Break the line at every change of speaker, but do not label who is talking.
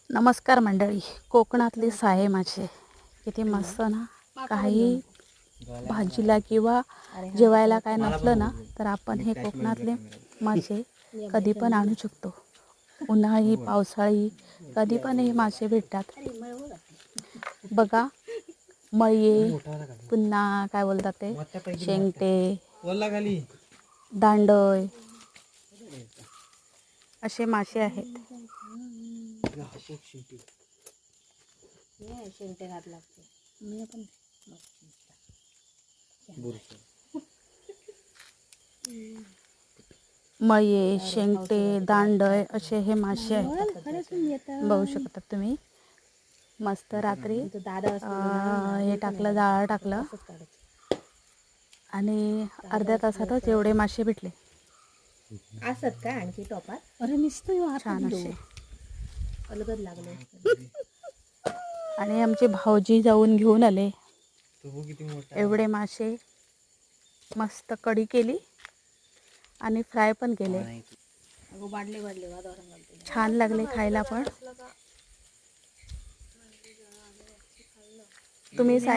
नमस्कार मंडळी, कोकणातले साहे मासे किती मस्त ना. काही भाजीला किंवा जेवायला काय नसलं ना तर आपण हे कोकणातले मासे कधी पण आणू शकतो. उन्हाळी पावसाळी कधी पण हे मासे भेटतात. बघा, मळये, पुन्हा काय बोलतात ते शेंगटे, दांडय असे मासे आहेत. मळये, शेंगटे, दांडय असे हे मासे आहेत. बघू शकता तुम्ही. मस्त रात्री हे टाकलं, जाळं टाकलं आणि अर्ध्या तासातच एवढे मासे भेटले.
असत का आणखी टोपात?
अरे नुसतं छान असे.
अलगद लागले.
आणि आमचे भाऊजी जाऊन घेऊन आले एवढे मासे. मस्त कढी केली आणि फ्राय पण केले. छान लागले खायला पण. तुम्ही